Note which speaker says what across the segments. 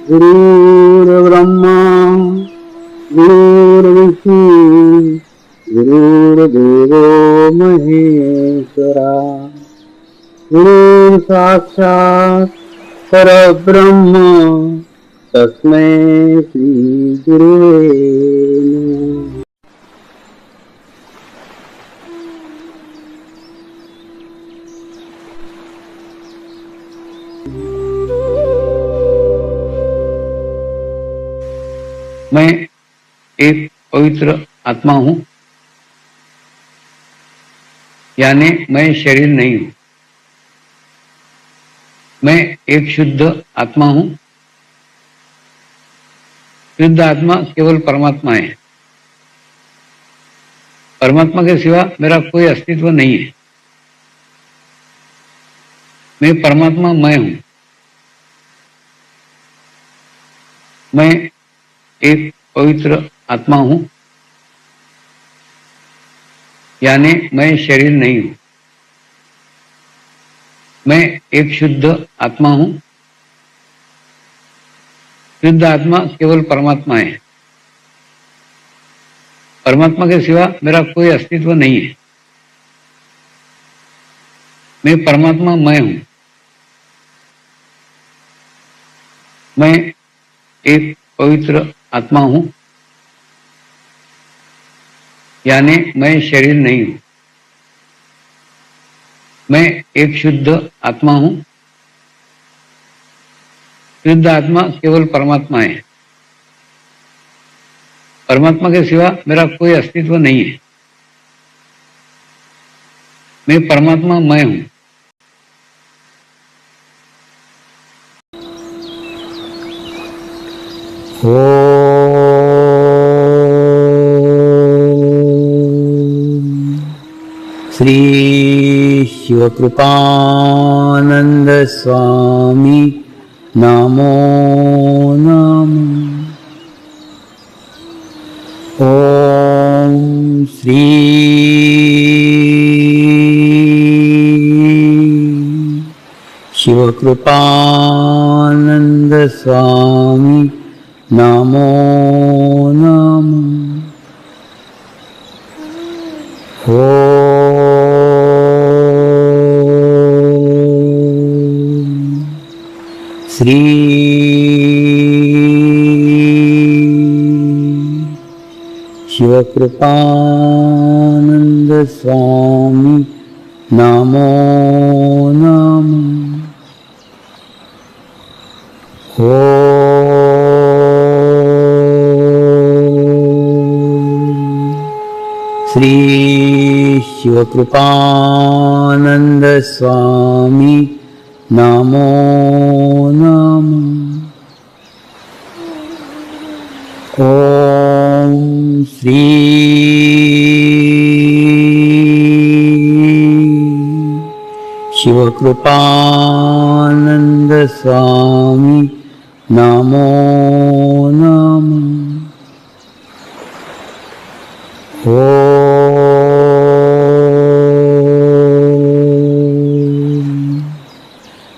Speaker 1: गुरुर्ब्रह्मा गुरुर्विष्णु गुरुर्देवो महेश्वरा गुरु साक्षात् परब्रह्म तस्मै श्री गुरुवे नमः। मैं एक पवित्र आत्मा हूं, यानी मैं शरीर नहीं हूं। मैं एक शुद्ध आत्मा हूं। शुद्ध आत्मा केवल परमात्मा है। परमात्मा के सिवा मेरा कोई अस्तित्व नहीं है। मैं परमात्मा मैं हूं। मैं एक पवित्र आत्मा हूं, यानी मैं शरीर नहीं हूं। मैं एक शुद्ध आत्मा हूं। शुद्ध आत्मा केवल परमात्मा है। परमात्मा के सिवा मेरा कोई अस्तित्व नहीं है। मैं परमात्मा मैं हूं। मैं एक पवित्र आत्मा हूं, यानी मैं शरीर नहीं हूं। मैं एक शुद्ध आत्मा हूं। शुद्ध आत्मा केवल परमात्मा है। परमात्मा के सिवा मेरा कोई अस्तित्व नहीं है। मैं परमात्मा मैं हूं। श्री शिवकृपानंद स्वामी नमो नमः। ओम श्री शिवकृपानंद स्वामी नमो नमः। श्री शिवकृपानंद स्वामी नमो नमः। श्री शिवकृपानंद स्वामी नमो नमः। ओम श्री शिवकृपानंद स्वामी नमो नमः।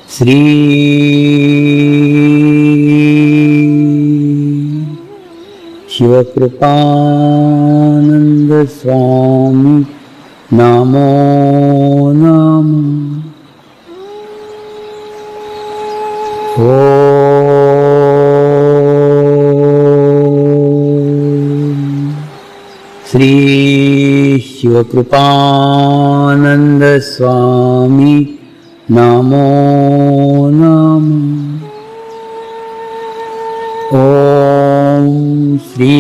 Speaker 1: श्री शिवकृपानंद स्वामी नमो नमः। श्री शिवकृपानंद स्वामी नमो नमः। ओम श्री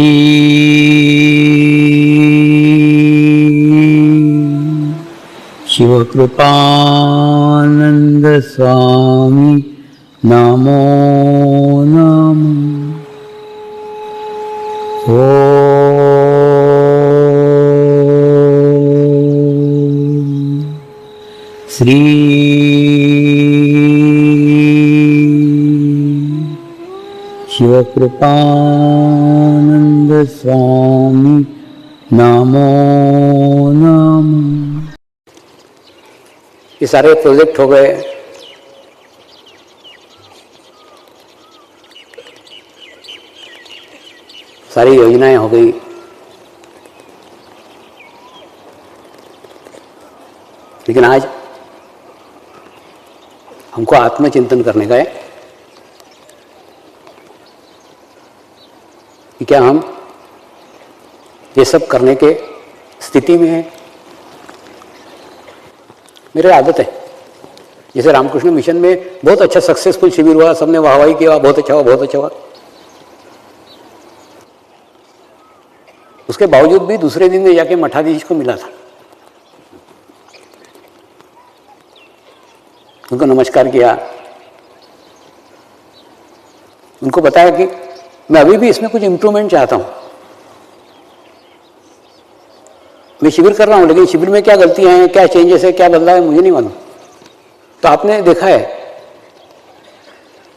Speaker 1: शिवकृपानंद स्वामी नमो नमः। श्री शिवकृपानंद स्वामी नमो नमः।
Speaker 2: ये सारे प्रोजेक्ट हो गए। सारी योजनाएं हो गई, लेकिन आज हमको आत्मचिंतन करने का है कि क्या हम ये सब करने के स्थिति में है। मेरी आदत है, जैसे रामकृष्ण मिशन में बहुत अच्छा सक्सेसफुल शिविर हुआ, सबने वाहवाही किया, बहुत अच्छा हुआ, बहुत अच्छा हुआ। उसके बावजूद भी दूसरे दिन में जाके मठाधीश को मिला था, उनको नमस्कार किया, उनको बताया कि मैं अभी भी इसमें कुछ इंप्रूवमेंट चाहता हूं। मैं शिविर कर रहा हूं, लेकिन शिविर में क्या गलतियां हैं, क्या चेंजेस है, क्या बदलाव है, मुझे नहीं मालूम। तो आपने देखा है,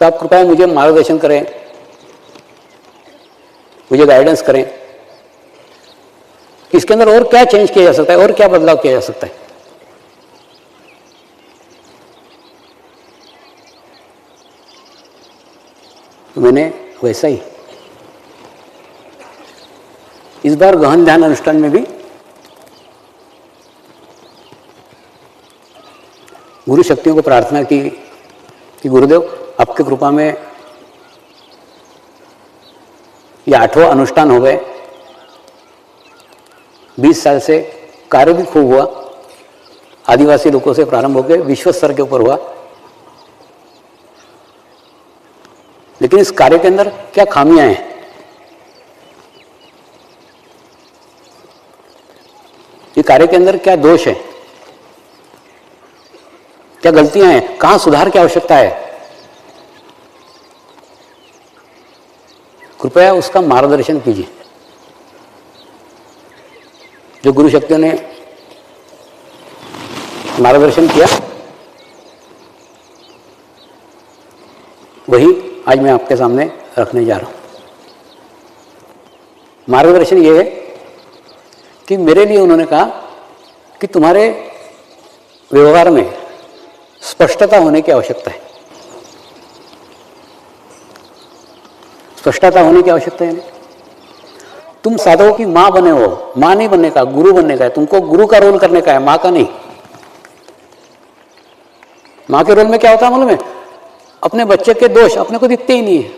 Speaker 2: तो आप कृपया मुझे मार्गदर्शन करें, मुझे गाइडेंस करें कि इसके अंदर और क्या चेंज किया जा सकता है और क्या बदलाव किया जा सकता है। तो मैंने वैसा ही इस बार गहन ध्यान अनुष्ठान में भी गुरु शक्तियों को प्रार्थना की कि गुरुदेव आपकी कृपा में ये 8वां अनुष्ठान हो गए, 20 साल से कार्य भी खूब हुआ, आदिवासी लोगों से प्रारंभ होकर विश्व स्तर के ऊपर हुआ, लेकिन इस कार्य के अंदर क्या खामियां हैं, ये कार्य के अंदर क्या दोष है, क्या गलतियां हैं, कहां सुधार की आवश्यकता है, कृपया उसका मार्गदर्शन कीजिए। जो गुरु शक्तियों ने मार्गदर्शन किया वही आज मैं आपके सामने रखने जा रहा हूं। मार्गदर्शन ये है कि मेरे लिए उन्होंने कहा कि तुम्हारे व्यवहार में स्पष्टता होने की आवश्यकता है। स्पष्टता होने की आवश्यकता है। तुम साधकों की मां बने हो, मां नहीं बनने का, गुरु बनने का है। तुमको गुरु का रोल करने का है, मां का नहीं। मां के रोल में क्या होता है मालूम है? अपने बच्चे के दोष अपने को दिखते ही नहीं है।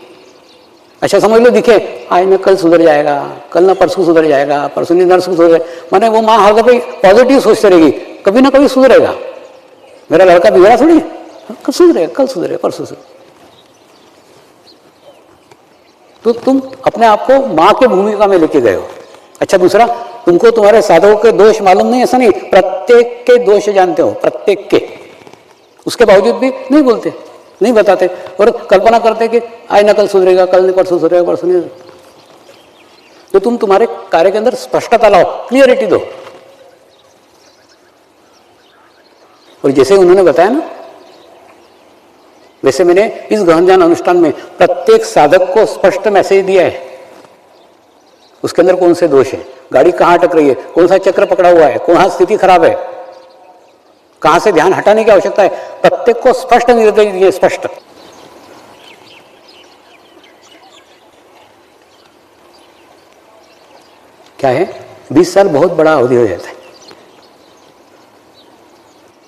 Speaker 2: अच्छा समझ लो दिखे, आज में कल सुधर जाएगा, कल ना परसों सुधर जाएगा, परसों नहीं नरसों सुधर जाएगा। माने वो माँ हर दफे पॉजिटिव सोचते रहेगी, कभी ना कभी सुधरेगा। मेरा लड़का बिगड़ा थोड़ी, कल सुधरेगा, कल सुधरेगा, परसों सुधरेगा। तो तुम अपने आप को माँ के भूमिका में लेके गए हो। अच्छा दूसरा, तुमको तुम्हारे साधकों के दोष मालूम नहीं, ऐसा नहीं, प्रत्येक के दोष जानते हो, प्रत्येक के। उसके बावजूद भी नहीं बोलते, नहीं बताते और कल्पना करते कि आज ना कल सुधरेगा, कल नहीं परसों सुधरेगा, परसों नहीं। तो तुम तुम्हारे कार्य के अंदर स्पष्टता लाओ, क्लियरिटी दो। और जैसे उन्होंने बताया ना, वैसे मैंने इस गहन ध्यान अनुष्ठान में प्रत्येक साधक को स्पष्ट मैसेज दिया है। उसके अंदर कौन से दोष है, गाड़ी कहां अटक रही है, कौन सा चक्र पकड़ा हुआ है, कौन सा स्थिति खराब है, कहां से ध्यान हटाने की आवश्यकता है, प्रत्येक को स्पष्ट निर्देश दिए। स्पष्ट क्या है, 20 साल बहुत बड़ा अवधि हो जाता है।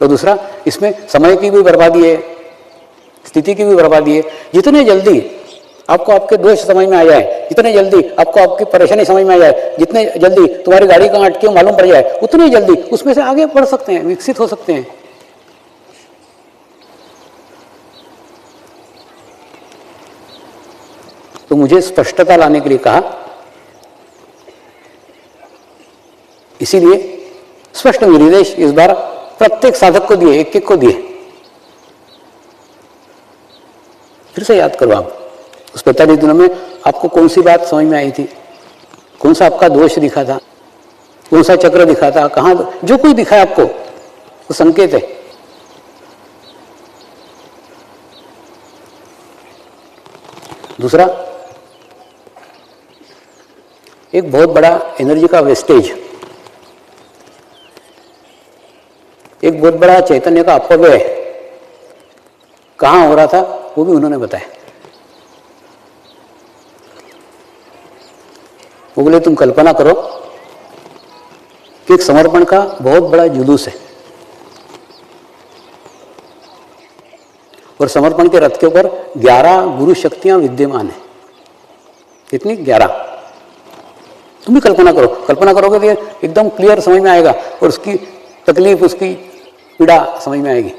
Speaker 2: तो दूसरा, इसमें समय की भी बर्बादी है, स्थिति की भी बर्बादी है। जितने जल्दी आपको आपके दोष समझ में आ जाए, जितने जल्दी आपको आपकी परेशानी समझ में आ जाए, जितने जल्दी तुम्हारी गाड़ी कहां अटकी हो मालूम पड़ जाए, उतने जल्दी उसमें से आगे बढ़ सकते हैं, विकसित हो सकते हैं। तो मुझे स्पष्टता लाने के लिए कहा, इसीलिए स्पष्ट निर्देश इस बार प्रत्येक साधक को दिए, एक एक को दिए। फिर से याद करो आप, उस 45 दिनों में आपको कौन सी बात समझ में आई थी, कौन सा आपका दोष दिखा था, कौन सा चक्र दिखा था, कहां जो कुछ दिखा है आपको वो संकेत है। दूसरा, एक बहुत बड़ा एनर्जी का वेस्टेज, एक बहुत बड़ा चैतन्य का अपव्यय कहां हो रहा था वो भी उन्होंने बताया। वो बोले तुम कल्पना करो कि एक समर्पण का बहुत बड़ा जुलूस है और समर्पण के रथ के ऊपर 11 गुरु शक्तियां विद्यमान है। कितनी? 11। तुम भी कल्पना करो, कल्पना करोगे तो ये एकदम क्लियर समझ में आएगा और उसकी तकलीफ, उसकी पीड़ा समझ में आएगी।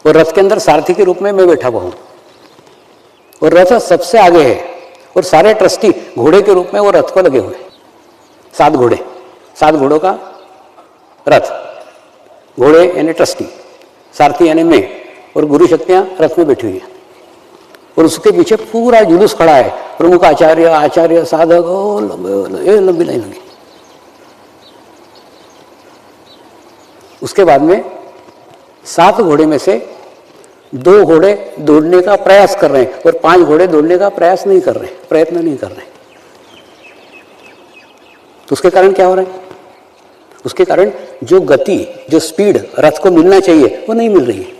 Speaker 2: और रथ के अंदर सारथी के रूप में मैं बैठा हुआ हूं और रथ सबसे आगे है और सारे ट्रस्टी घोड़े के रूप में वो रथ को लगे हुए। 7 घोड़े, 7 घोड़ों का रथ, घोड़े यानी ट्रस्टी, सारथी यानी मैं, और गुरु शक्तियां रथ में बैठी हुई है और उसके पीछे पूरा जुलूस खड़ा है। प्रमुख आचार्य, आचार्य, साधक, लंबी लाइन लगी। उसके बाद में 7 घोड़े में से 2 घोड़े दौड़ने का प्रयास कर रहे हैं और 5 घोड़े दौड़ने का प्रयास नहीं कर रहे, प्रयत्न नहीं कर रहे। तो उसके कारण क्या हो रहा है? उसके कारण जो गति, जो स्पीड रथ को मिलना चाहिए वो नहीं मिल रही है।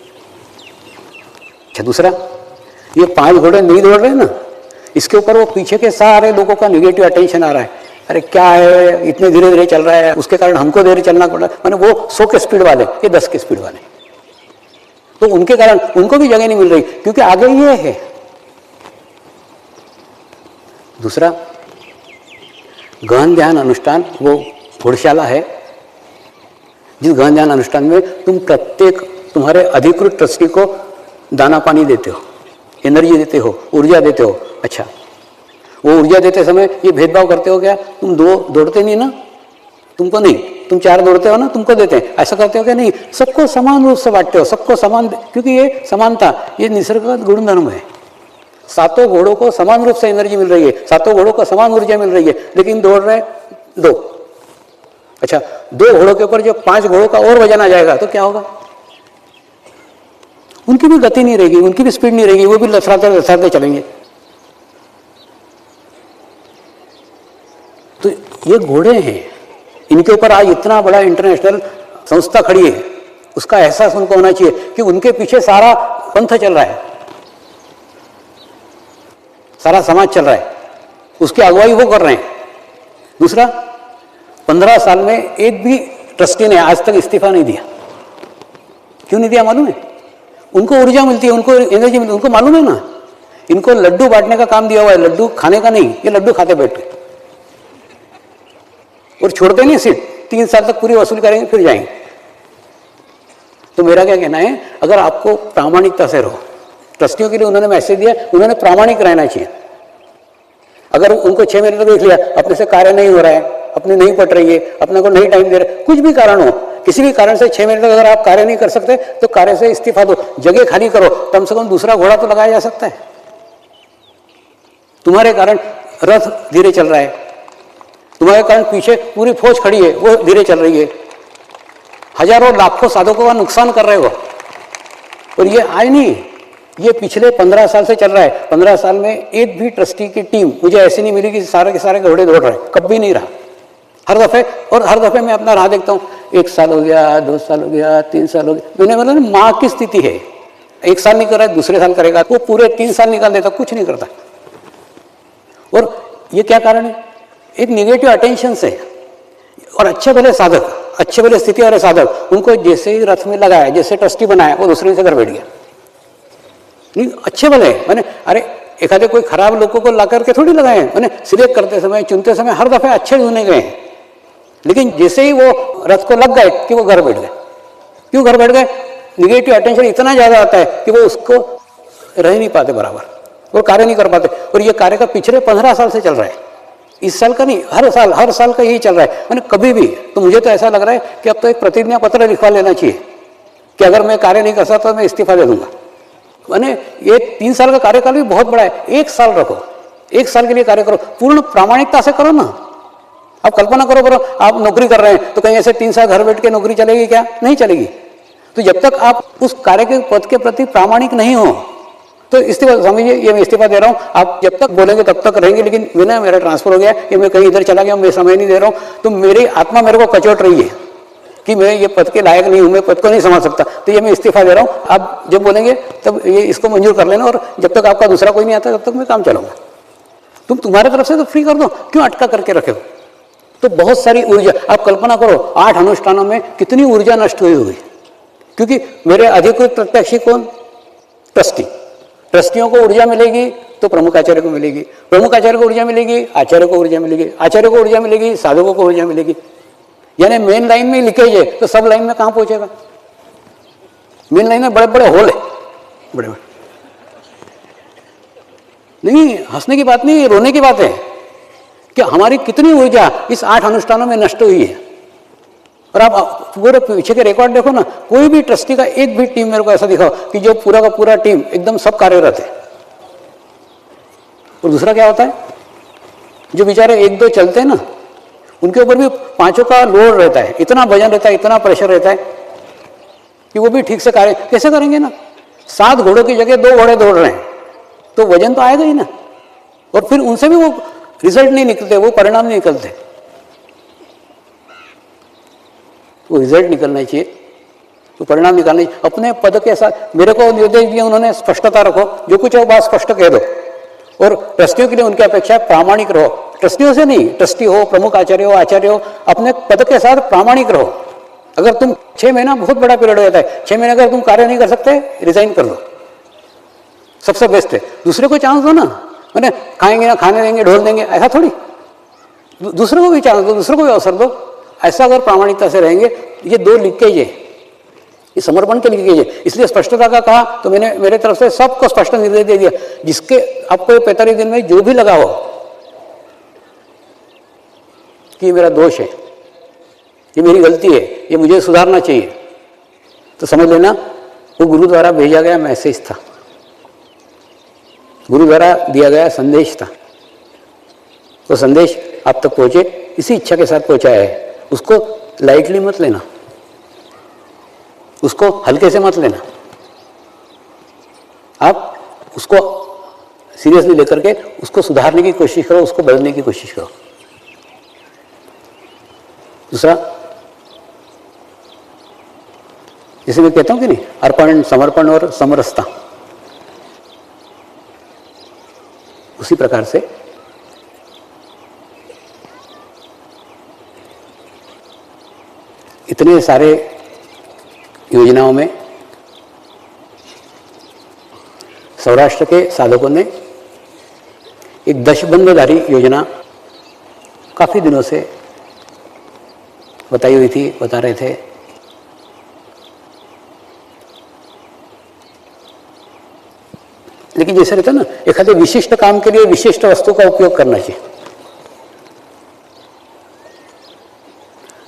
Speaker 2: अच्छा, दूसरा, ये 5 घोड़े नहीं दौड़ रहे ना, इसके ऊपर वो पीछे के सारे लोगों का निगेटिव अटेंशन आ रहा है। अरे क्या है, इतने धीरे धीरे चल रहा है, उसके कारण हमको धीरे चलना पड़ रहा है। माने वो 100 के स्पीड वाले, ये 10 के स्पीड वाले, तो उनके कारण उनको भी जगह नहीं मिल रही क्योंकि आगे ये है। दूसरा, गहन ध्यान अनुष्ठान वो घोड़शाला है जिस गहन ध्यान अनुष्ठान में तुम प्रत्येक तुम्हारे अधिकृत ट्रस्टी को दाना पानी देते हो, एनर्जी देते हो, ऊर्जा देते हो। अच्छा, वो ऊर्जा देते समय ये भेदभाव करते हो क्या? तुम 2 दौड़ते नहीं ना, तुमको नहीं, तुम 4 दौड़ते हो ना, तुमको देते हैं, ऐसा करते हो क्या? नहीं, सबको समान रूप से बांटते हो, सबको समान, क्योंकि ये समानता, ये निसर्गगत गुण धर्म है। 7 घोड़ों को समान रूप से एनर्जी मिल रही है, 7 घोड़ों को समान ऊर्जा मिल रही है, लेकिन दौड़ रहे 2। अच्छा, 2 घोड़ों के ऊपर जो 5 घोड़ों का और वजन आ जाएगा तो क्या होगा? उनकी भी गति नहीं रहेगी, उनकी भी स्पीड नहीं रहेगी, वो भी लथड़ाते लथड़ाते चलेंगे। तो ये घोड़े हैं, इनके ऊपर आज इतना बड़ा इंटरनेशनल संस्था खड़ी है, उसका एहसास उनको होना चाहिए कि उनके पीछे सारा पंथ चल रहा है, सारा समाज चल रहा है, उसकी अगुवाई वो कर रहे हैं। दूसरा, 15 साल में एक भी ट्रस्टी ने आज तक इस्तीफा नहीं दिया। क्यों नहीं दिया मालूम है? उनको ऊर्जा मिलती है, उनको एनर्जी मिलती है, उनको मालूम है ना, इनको लड्डू बांटने का काम दिया हुआ है, लड्डू खाने का नहीं, ये लड्डू खाते बैठ के और छोड़ते नहीं सीट, 3 साल तक पूरी वसूली करेंगे फिर जाएंगे। तो मेरा क्या कहना है, अगर आपको प्रामाणिकता से रहो, ट्रस्टियों के लिए उन्होंने मैसेज दिया, उन्होंने प्रामाणिक रहना चाहिए। अगर उनको 6 महीने तक देख लिया, अपने से कार्य नहीं हो रहा है, अपने नहीं पट रही है, अपने को नहीं टाइम दे रहे, कुछ भी कारण हो, किसी भी कारण से 6 महीने तक अगर आप कार्य नहीं कर सकते तो कार्य से इस्तीफा दो, जगह खाली करो, कम से कम दूसरा घोड़ा तो लगाया जा सकता है। तुम्हारे कारण रथ धीरे चल रहा है, तुम्हारे कारण पीछे पूरी फौज खड़ी है, वो धीरे चल रही है, हजारों लाखों साधकों का नुकसान कर रहे हो। और ये आज नहीं, ये पिछले 15 साल से चल रहा है। 15 साल में एक भी ट्रस्टी की टीम मुझे ऐसी नहीं मिली कि सारे के सारे घोड़े दौड़ रहे हैं, कभी नहीं रहा। हर दफे मैं अपना राह देखता हूँ, 1 साल हो गया, 2 साल हो गया, 3 साल हो गया। मैंने मतलब माँ की स्थिति है, 1 साल नहीं कर रहा है, दूसरे साल करेगा, वो पूरे 3 साल निकाल देता, कुछ नहीं करता। और ये क्या कारण है? एक निगेटिव अटेंशन से। और अच्छे भले साधक, अच्छे भले स्थिति वाले साधक, उनको जैसे ही रथ में लगाया, जैसे ट्रस्टी बनाया, वो दूसरे से घर बैठ गया। नहीं, अच्छे भले मैंने, अरे एखादे कोई खराब लोगों को ला करके थोड़ी लगाए, मैंने सिलेक्ट करते समय, चुनते समय हर दफे अच्छे चुने गए हैं, लेकिन जैसे ही वो रथ को लग गए कि वो घर बैठ गए। क्यों घर बैठ गए? निगेटिव अटेंशन इतना ज्यादा आता है कि वो उसको रह नहीं पाते बराबर, वो कार्य नहीं कर पाते। और ये कार्य का पिछले 15 साल से चल रहा है, इस साल का नहीं, हर साल का यही चल रहा है। मैंने कभी भी, तो मुझे तो ऐसा लग रहा है कि अब तो एक प्रतिज्ञा पत्र लिखवा लेना चाहिए कि अगर मैं कार्य नहीं कर सकता तो मैं इस्तीफा दे दूंगा। मैंने ये 3 साल का कार्यकाल भी बहुत बड़ा है, 1 साल रखो, 1 साल के लिए कार्य करो, पूर्ण प्रामाणिकता से करो ना। आप कल्पना करो, आप नौकरी कर रहे हैं तो कहीं ऐसे 3 साल घर बैठ के नौकरी चलेगी क्या? नहीं चलेगी। तो जब तक आप उस कार्य के पद के प्रति प्रामाणिक नहीं हो तो इस्तीफा समझिए, ये मैं इस्तीफा दे रहा हूँ, आप जब तक बोलेंगे तब तक रहेंगे, लेकिन बिना मेरा ट्रांसफर हो गया, ये मैं कहीं इधर चला गया, मैं समय नहीं दे रहा हूँ, तो मेरी आत्मा मेरे को कचोट रही है कि मैं ये पद के लायक नहीं हूं, मैं पद को नहीं संभाल सकता, तो ये मैं इस्तीफा दे रहा हूं। आप जब बोलेंगे तब ये इसको मंजूर कर लेना, और जब तक आपका दूसरा कोई नहीं आता तब तक मैं काम चलाऊंगा। तुम तुम्हारे तरफ से तो फ्री कर दो, क्यों अटका करके रखे हो? तो बहुत सारी ऊर्जा, आप कल्पना करो 8 अनुष्ठानों में कितनी ऊर्जा नष्ट हुई होगी, क्योंकि मेरे अधिकृत प्रत्यक्षी कौन? ट्रस्टी। ट्रस्टियों को ऊर्जा मिलेगी तो प्रमुख आचार्य को मिलेगी, प्रमुख आचार्य को ऊर्जा मिलेगी, आचार्य को ऊर्जा मिलेगी, आचार्य को ऊर्जा मिलेगी, साधकों को ऊर्जा मिलेगी। यानी मेन लाइन में लीकेज है तो सब लाइन में कहां पहुंचेगा? मेन लाइन में बड़े बड़े होल है, बड़े बड़े। नहीं, हंसने की बात नहीं, रोने की बात है कि हमारी कितनी ऊर्जा इस 8 अनुष्ठानों में नष्ट हुई है। और आप पूरे पीछे के रिकॉर्ड देखो ना, कोई भी ट्रस्टी का एक भी टीम मेरे को ऐसा दिखाओ कि जो पूरा का पूरा टीम एकदम सब कार्यरत है। और दूसरा क्या होता है, जो बेचारे 1-2 चलते हैं ना, उनके ऊपर भी 5 का लोड रहता है, इतना वजन रहता है, इतना प्रेशर रहता है कि वो भी ठीक से कार्य कैसे करेंगे ना। 7 घोड़ों की जगह 2 घोड़े दौड़ रहे हैं तो वजन तो आएगा ही ना, और फिर उनसे भी वो रिजल्ट नहीं निकलते, वो परिणाम नहीं निकलते। वो रिजल्ट निकलना चाहिए, तो परिणाम निकालना चाहिए। अपने पद के साथ मेरे को निर्देश दिया उन्होंने, स्पष्टता रखो, जो कुछ है वो बात स्पष्ट कह दो। और ट्रस्टियों के लिए उनकी अपेक्षा है प्रामाणिक रहो। ट्रस्टियों से नहीं, ट्रस्टी हो, प्रमुख आचार्य हो, आचार्य हो, अपने पद के साथ प्रामाणिक रहो। अगर तुम 6 महीना बहुत बड़ा पीरियड हो जाता है, 6 महीने अगर तुम कार्य नहीं कर सकते, रिजाइन कर लो, सबसे बेस्ट है। दूसरे को चांस दो ना, मैंने खाएंगे ना, खाने देंगे, ढोल देंगे, ऐसा थोड़ी। दूसरे को भी चांस दो, दूसरे को भी अवसर दो। ऐसा अगर प्रामाणिकता से रहेंगे, ये 2 लीकेज है, ये समर्पण के लीकेज है। इसलिए स्पष्टता का कहा तो मैंने मेरे तरफ से सबको स्पष्ट निर्देश दे दिया, जिसके आपको 45 दिन में जो भी लगा हो कि ये मेरा दोष है, ये मेरी गलती है, ये मुझे सुधारना चाहिए, तो समझ लेना वो गुरु द्वारा भेजा गया मैसेज था, गुरु द्वारा दिया गया संदेश था। वो संदेश आप तक पहुंचे, इसी इच्छा के साथ पहुंचाया है। उसको लाइटली मत लेना, उसको हल्के से मत लेना, आप उसको सीरियसली लेकर के उसको सुधारने की कोशिश करो, उसको बदलने की कोशिश करो। दूसरा, जैसे मैं कहता हूं कि नहीं, अर्पण, समर्पण और समरसता, उसी प्रकार से इतने सारे योजनाओं में सौराष्ट्र के साधकों ने एक दशबंधधारी योजना काफी दिनों से बताई हुई थी, बता रहे थे। लेकिन जैसे रहता ना, एक आधे विशिष्ट काम के लिए विशिष्ट वस्तु का उपयोग करना चाहिए।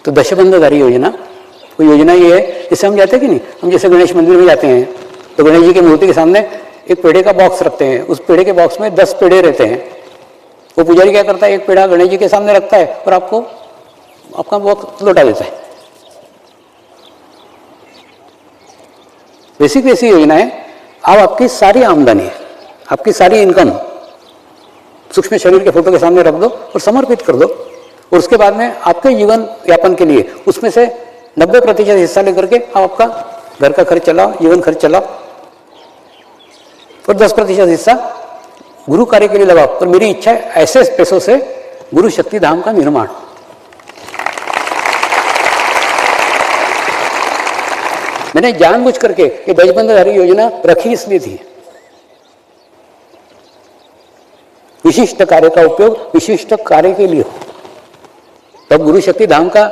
Speaker 2: तो दशबंधधारी योजना, वो योजना ये है, जैसे हम जाते हैं कि नहीं, हम जैसे गणेश मंदिर में जाते हैं तो गणेश जी की मूर्ति के सामने एक पेड़े का बॉक्स रखते हैं, उस पेड़े के बॉक्स में 10 पेड़े रहते हैं। वो पुजारी क्या करता है, एक पेड़ा गणेश जी के सामने रखता है और आपको आपका बॉक्स लौटा देता है। वैसी वैसी योजना है। अब आपकी सारी आमदनी, आपकी सारी इनकम सूक्ष्म शरीर के फोटो के सामने रख दो और समर्पित कर दो, और उसके बाद में आपके जीवन यापन के लिए उसमें से 90% हिस्सा लेकर के आप आपका घर का खर्च चलाओ, जीवन खर्च चलाओ, और 10% हिस्सा गुरु कार्य के लिए लगाओ। और मेरी इच्छा है ऐसे पैसों से गुरु शक्ति धाम का निर्माण। मैंने जानबूझ करके ये दशबंधधारी योजना रखी इसलिए थी, विशिष्ट कार्य का उपयोग विशिष्ट कार्य के लिए हो। तब गुरु शक्ति धाम का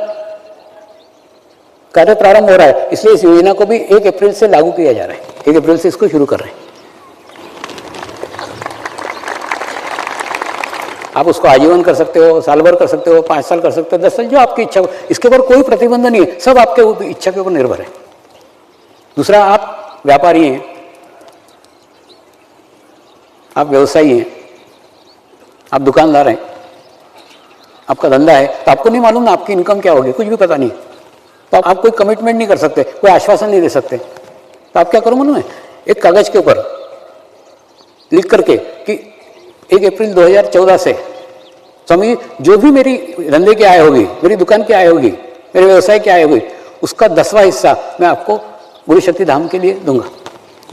Speaker 2: कार्य प्रारंभ हो रहा है, इसलिए इस योजना को भी 1 अप्रैल से लागू किया जा रहा है। 1 अप्रैल से इसको शुरू कर रहे हैं। आप उसको आजीवन कर सकते हो, साल भर कर सकते हो, 5 साल कर सकते हो, 10 साल, जो आपकी इच्छा हो। इसके ऊपर कोई प्रतिबंध नहीं है, सब आपके इच्छा के ऊपर निर्भर है। दूसरा, आप व्यापारी हैं, आप व्यवसायी हैं, आप दुकानदार हैं, आपका धंधा है, तो आपको नहीं मालूम ना आपकी इनकम क्या होगी, कुछ भी पता नहीं। तो आप कोई कमिटमेंट नहीं कर सकते, कोई आश्वासन नहीं दे सकते। तो आप क्या करो मालूम है, एक कागज के ऊपर लिख करके कि 1 अप्रैल 2014 से स्वामी जो भी मेरी धंधे की आय होगी, मेरी दुकान की आय होगी, मेरे व्यवसाय की आय होगी, उसका 10वां हिस्सा मैं आपको गुरु शक्ति धाम के लिए दूंगा।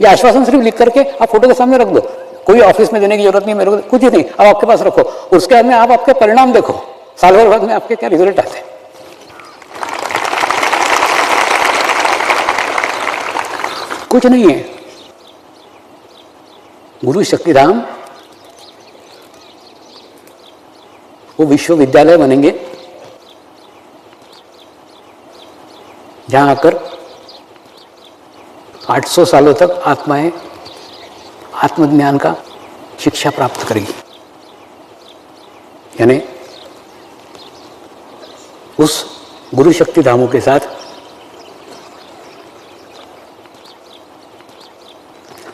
Speaker 2: ये आश्वासन सिर्फ लिख करके आप फोटो के सामने रख दो, कोई ऑफिस में देने की जरूरत नहीं, मेरे को कुछ ही नहीं, अब आपके पास रखो। उसके बाद में आप आपके परिणाम देखो, साल भर बाद में आपके क्या रिजल्ट आते हैं। कुछ नहीं है। गुरु शक्तिधाम वो विश्वविद्यालय बनेंगे जहां आकर 800 सालों तक आत्माएं आत्मज्ञान का शिक्षा प्राप्त करेगी। यानी उस गुरु शक्ति धामों के साथ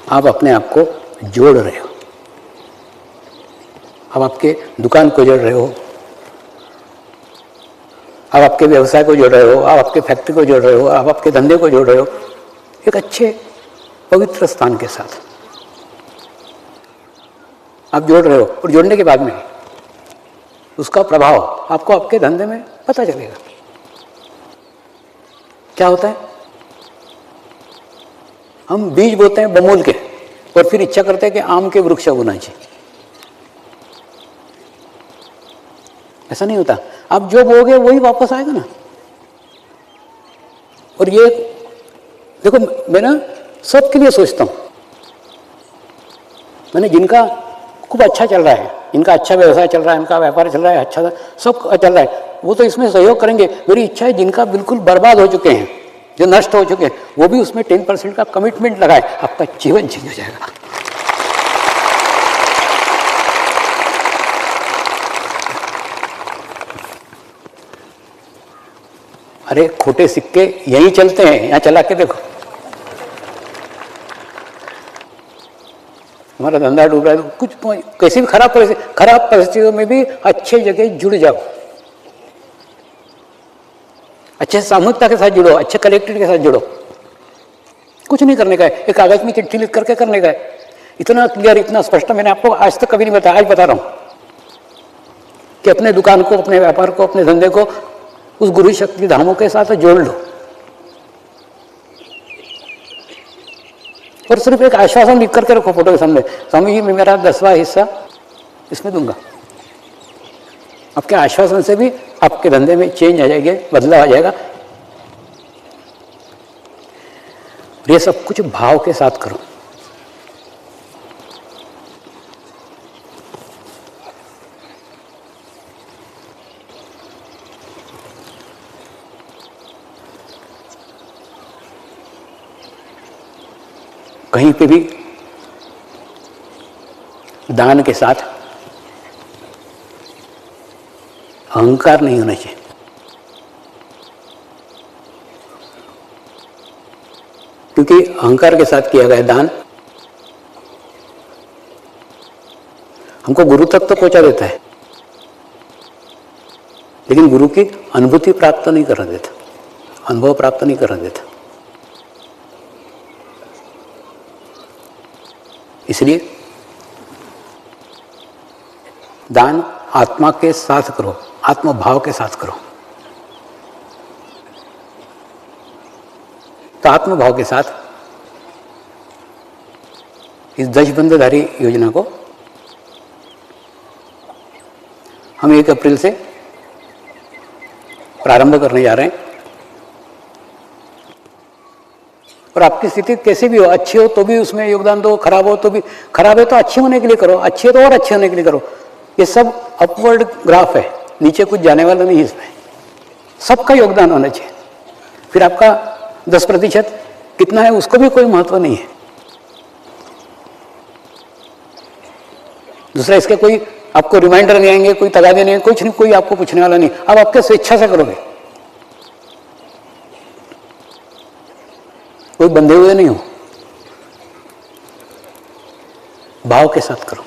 Speaker 2: आप अपने आप को जोड़ रहे हो। आप आपके दुकान को जोड़ रहे हो, आप आपके व्यवसाय को जोड़ रहे हो, आप आपके फैक्ट्री को जोड़ रहे हो, आप आपके धंधे को जोड़ रहे हो एक अच्छे पवित्र स्थान के साथ आप जोड़ रहे हो। और जोड़ने के बाद में उसका प्रभाव आपको आपके धंधे में पता चलेगा। क्या होता है, हम बीज बोते हैं बमूल के और फिर इच्छा करते हैं कि आम के वृक्ष होना चाहिए। ऐसा नहीं होता। आप जो बोगे वही वापस आएगा ना। और ये देखो, मैं ना सबके लिए सोचता हूं। मैंने जिनका खूब अच्छा चल रहा है, इनका अच्छा व्यवसाय चल रहा है, इनका व्यापार चल रहा है, अच्छा सब चल रहा है, वो तो इसमें सहयोग करेंगे। मेरी इच्छा है जिनका बिल्कुल बर्बाद हो चुके हैं, जो नष्ट हो चुके हैं, वो भी उसमें 10% का कमिटमेंट लगाए। आपका जीवन चेंज हो जाएगा। अरे खोटे सिक्के यही चलते हैं, यहां चला के देखो। हमारा धंधा डूब रहा है, कुछ कैसी भी खराब परिस्थितियों में भी अच्छे जगह जुड़ जाओ, अच्छे सामूहिकता के साथ जुड़ो, अच्छे कलेक्टेड के साथ जुड़ो। कुछ नहीं करने का है, एक कागज में चिट्ठी लिख करके करने का है। इतना क्लियर, इतना स्पष्ट मैंने आपको आज तक कभी नहीं बताया, आज बता रहा हूं कि अपने दुकान को, अपने व्यापार को, अपने धंधे को उस गुरु शक्ति धामों के साथ जोड़ लो। और सिर्फ एक आश्वासन लिख करके रखो फोटो के सामने, स्वामी जी मैं मेरा 10वां हिस्सा इसमें दूंगा। आपके आश्वासन से भी आपके धंधे में चेंज आ जाएगा, बदलाव आ जाएगा। ये सब कुछ भाव के साथ करो। कहीं पे भी दान के साथ अहंकार नहीं होना चाहिए। क्योंकि अहंकार के साथ किया गया दान हमको गुरु तक तो पहुंचा देता है, लेकिन गुरु की अनुभूति प्राप्त नहीं करने देता, अनुभव प्राप्त नहीं करने देता। इसलिए दान आत्मा के साथ करो, आत्मभाव के साथ करो। तो आत्मभाव के साथ इस दशबंधधारी योजना को हम 1 अप्रैल से प्रारंभ करने जा रहे हैं। और आपकी स्थिति कैसी भी हो, अच्छी हो तो भी उसमें योगदान दो, खराब हो तो भी, खराब है तो अच्छी होने के लिए करो, अच्छी है तो और अच्छे होने के लिए करो। ये सब अपवर्ड ग्राफ है, नीचे कुछ जाने वाला नहीं है। इसमें सबका योगदान होना चाहिए। फिर आपका 10% कितना है उसको भी कोई महत्व नहीं है। दूसरा, इसके कोई आपको रिमाइंडर नहीं आएंगे, कोई तगादे नहीं, कुछ नहीं, कोई आपको पूछने वाला नहीं। आप आपके स्वेच्छा से करोगे, कोई बंधे हुए नहीं हो। भाव के साथ करो।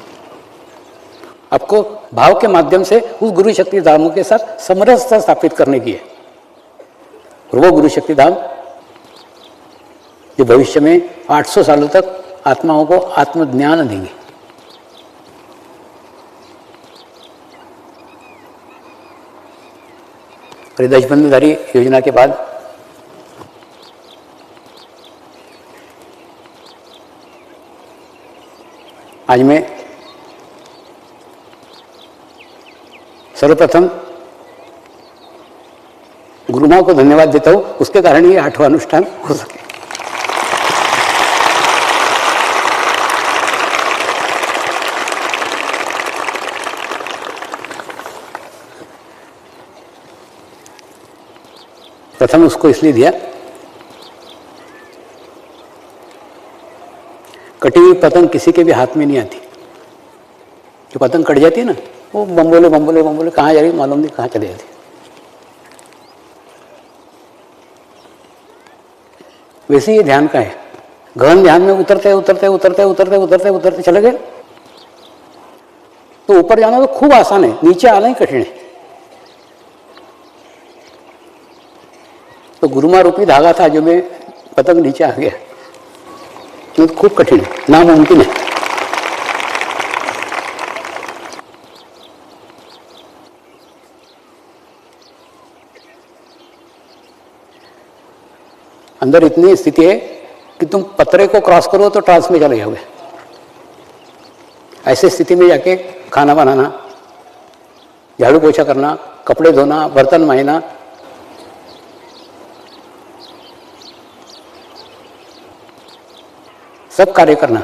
Speaker 2: आपको भाव के माध्यम से उस गुरु शक्ति धामों के साथ समरसता स्थापित करने की है। और वो गुरु शक्ति धाम जो भविष्य में 800 सालों तक आत्माओं को आत्मज्ञान देंगे। और दशबंधधारी योजना के बाद आज मैं सर्वप्रथम गुरु माँ को धन्यवाद देता हूँ, उसके कारण ये 8वां अनुष्ठान हो सके। प्रथम उसको इसलिए दिया, कटी हुई पतंग किसी के भी हाथ में नहीं आती। जो पतंग कट जाती है ना, वो बम्बोले बम्बोले बम्बोले कहाँ जा रही मालूम नहीं, कहाँ चली जाती। वैसे ये ध्यान का है, गहन ध्यान में उतरते उतरते उतरते उतरते उतरते उतरते चले गए तो ऊपर जाना तो खूब आसान है, नीचे आना ही कठिन है। तो गुरुमा रूपी धागा था जो मैं पतंग नीचे आ गया, तो खूब कठिन है, नामुमकिन है। अंदर इतनी स्थिति है कि तुम पतरे को क्रॉस करो तो ट्रांस में चले जाओगे। ऐसी स्थिति में जाके खाना बनाना, झाड़ू पोछा करना, कपड़े धोना, बर्तन मांजना, सब कार्य करना,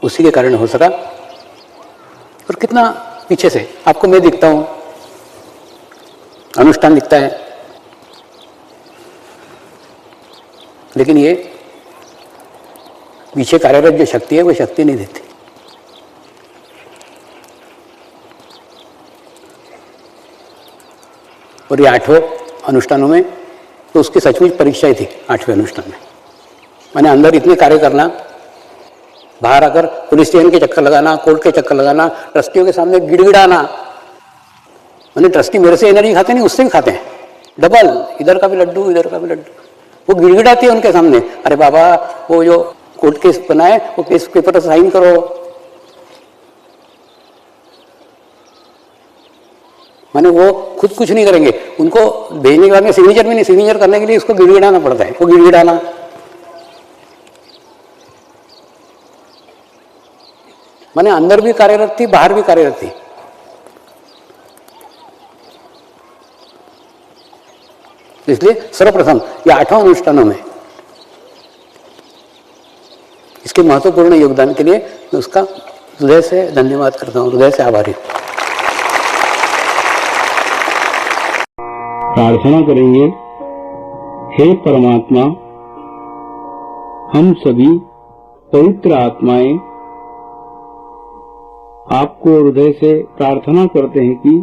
Speaker 2: उसी के कारण हो सका। और कितना पीछे से आपको मैं दिखता हूं, अनुष्ठान दिखता है, लेकिन ये पीछे कार्यरत जो शक्ति है वो शक्ति नहीं देती। और ये 8वें अनुष्ठानों में तो उसकी सचमुच परीक्षा ही थी। 8वें अनुष्ठान में मैंने अंदर इतने कार्य करना, बाहर आकर पुलिस स्टेशन के चक्कर लगाना, कोर्ट के चक्कर लगाना, ट्रस्टियों के सामने गिड़गिड़ाना। मैंने ट्रस्टी मेरे से एनर्जी खाते नहीं, उससे भी खाते हैं डबल, इधर का भी लड्डू इधर का भी लड्डू। वो गिड़गिड़ाती है उनके सामने, अरे बाबा वो जो कोर्ट केस बनाए वो केस पेपर पर साइन करो। माने वो खुद कुछ नहीं करेंगे, उनको भेजने के बाद में सिग्नेचर भी नहीं, सिग्नेचर करने के लिए उसको गिड़गिड़ाना पड़ता है। वो गिड़गिड़ाना, माने अंदर भी कार्यरत थी, बाहर भी कार्यरत थी। इसलिए सर्वप्रथम ये 8वां अनुष्ठानों में इसके महत्वपूर्ण योगदान के लिए मैं उसका हृदय से धन्यवाद करता हूँ, हृदय से आभारी हूँ।
Speaker 1: प्रार्थना करेंगे, हे परमात्मा, हम सभी पवित्र आत्माएं आपको हृदय से प्रार्थना करते हैं कि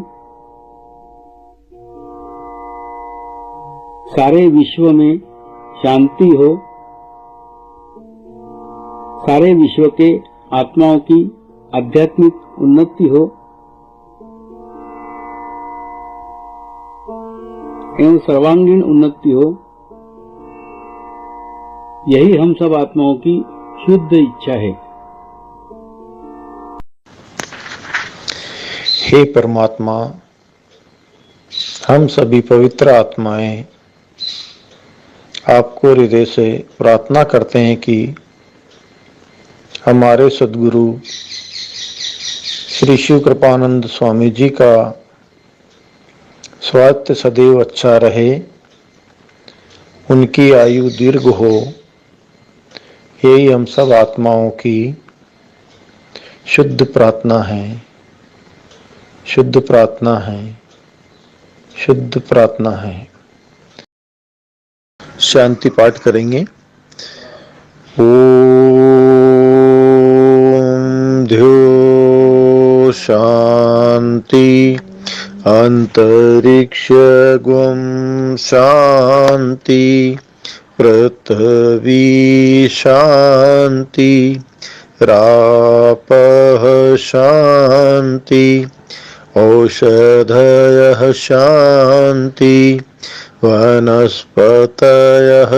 Speaker 1: सारे विश्व में शांति हो, सारे विश्व के आत्माओं की आध्यात्मिक उन्नति हो एवं सर्वांगीण उन्नति हो। यही हम सब आत्माओं की शुद्ध इच्छा है।
Speaker 3: हे परमात्मा, हम सभी पवित्र आत्माएं आपको हृदय से प्रार्थना करते हैं कि हमारे सद्गुरु श्री शिव कृपानंद स्वामी जी का स्वास्थ्य सदैव अच्छा रहे, उनकी आयु दीर्घ हो। यही हम सब आत्माओं की शुद्ध प्रार्थना है, शुद्ध प्रार्थना है, शुद्ध प्रार्थना है। शांति पाठ करेंगे। ओम ध्यो शांति अंतरिक्ष गुम शांति पृथ्वी शांति रापः शांति औषधयः शांति वनस्पतयः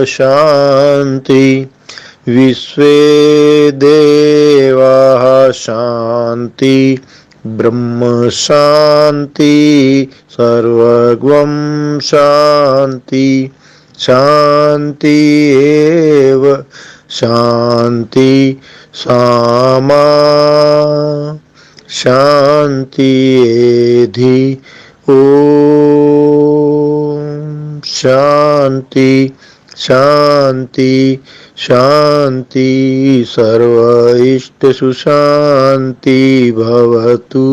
Speaker 3: शांति विश्वे देवाः शांति ब्रह्म शांति सर्वगं शांति शांति एव शांति सामा शांति एधि ओम शांति शांति शांति सर्व इष्टसु शांति भवतु।